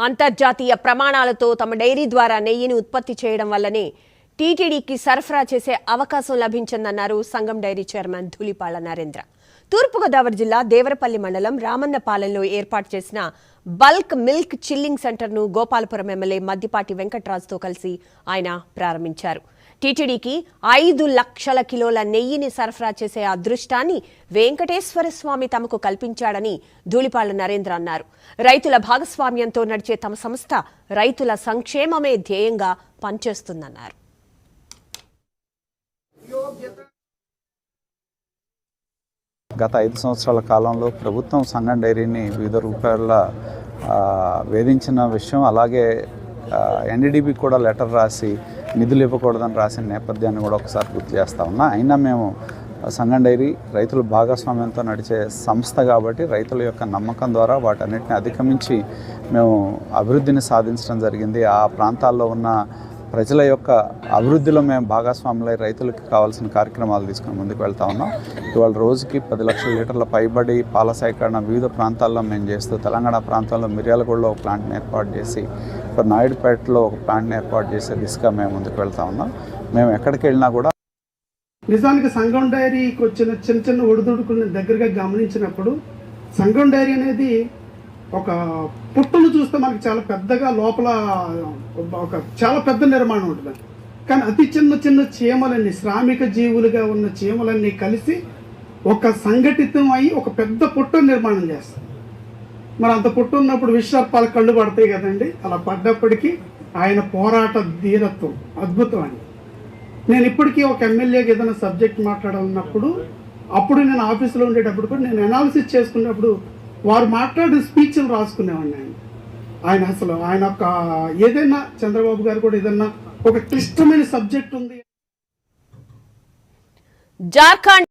అంతర్జాతీయ ప్రమాణాలతో తమ డైరీ ద్వారా నెయ్యిని ఉత్పత్తి చేయడం వల్లనే టీటీడీకి సరఫరా చేసే అవకాశం లభించిందన్నారు సంఘం డైరీ చైర్మన్ ధూళిపాళ్ల నరేంద్ర. తూర్పుగోదావరి జిల్లా దేవరపల్లి మండలం రామన్నపాలెంలో ఏర్పాటు చేసిన బల్క్ మిల్క్ చిల్లింగ్ సెంటర్ను గోపాలపురం ఎమ్మెల్యే మద్దిపాటి వెంకట్రాజుతో కలిసి ఆయన ప్రారంభించారు. టీటీడీకి 5 లక్షల కిలోల నెయ్యిని సరఫరా చేసే అదృష్టాన్ని వెంకటేశ్వర స్వామి తమకు కల్పించాడని ధూళిపాళ్ల నరేంద్ర అన్నారు. రైతుల భాగస్వామ్యంతో నడిచే తమ సంస్థ రైతుల సంక్షేమమే ధ్యేయంగా పనిచేస్తుందన్నారు. గత 5 సంవత్సరాల కాలంలో ప్రభుత్వం సంఘం డైరీని వివిధ రూపాయల వేధించిన విషయం, అలాగే ఎన్డీడీబీ కూడా లెటర్ రాసి నిధులు ఇవ్వకూడదని రాసిన నేపథ్యాన్ని కూడా ఒకసారి గుర్తు చేస్తా ఉన్నా. అయినా మేము సంఘం డైరీ రైతుల భాగస్వామ్యంతో నడిచే సంస్థ కాబట్టి రైతుల యొక్క నమ్మకం ద్వారా వాటన్నిటిని అధిగమించి మేము అభివృద్ధిని సాధించడం జరిగింది. ఆ ప్రాంతాల్లో ఉన్న ప్రజల యొక్క అభివృద్ధిలో మేము భాగస్వాములై రైతులకు కావాల్సిన కార్యక్రమాలు తీసుకుని ముందుకు వెళ్తా ఉన్నాం. ఇవాళ రోజుకి 10 లక్షల లీటర్ల పైబడి పాల సేకరణ వివిధ ప్రాంతాల్లో మేము చేస్తూ, తెలంగాణ ప్రాంతంలో మిర్యాలగూడలో ఒక ప్లాంట్ని ఏర్పాటు చేసి, ఇప్పుడు నాయుడుపేటలో ఒక ప్లాంట్ని ఏర్పాటు చేసే దిశగా మేము ముందుకు వెళ్తా ఉన్నాం. మేము ఎక్కడికి వెళ్ళినా కూడా నిజానికి సంఘం డైరీకి వచ్చిన చిన్న చిన్న ఒడిదుడుకులను దగ్గరగా గమనించినప్పుడు సంఘం డైరీ అనేది ఒక పుట్టును చూస్తే మనకి చాలా పెద్దగా లోపల ఒక చాలా పెద్ద నిర్మాణం ఉంటుంది. కానీ అతి చిన్న చిన్న చీమలన్నీ, శ్రామిక జీవులుగా ఉన్న చీమలన్నీ కలిసి ఒక సంఘటితం అయ్యి ఒక పెద్ద పుట్టు నిర్మాణం చేస్తారు. మరి అంత పుట్టు ఉన్నప్పుడు విశ్వర్పాల కళ్ళు పడతాయి కదండి. అలా పడ్డప్పటికీ ఆయన పోరాట ధీరత్వం అద్భుతం అని. నేను ఇప్పటికీ ఒక ఎమ్మెల్యేకి ఏదైనా సబ్జెక్ట్ మాట్లాడాలన్నప్పుడు, అప్పుడు నేను ఆఫీసులో ఉండేటప్పుడు కూడా నేను అనాలిసిస్ చేసుకున్నప్పుడు వారు మాట్లాడే స్పీచ్లు రాసుకునేవాడిని. ఆయన అసలు ఆయన ఒక ఏదైనా చంద్రబాబు గారు కూడా ఏదైనా ఒక క్లిష్టమైన సబ్జెక్ట్ ఉంది. జార్ఖండ్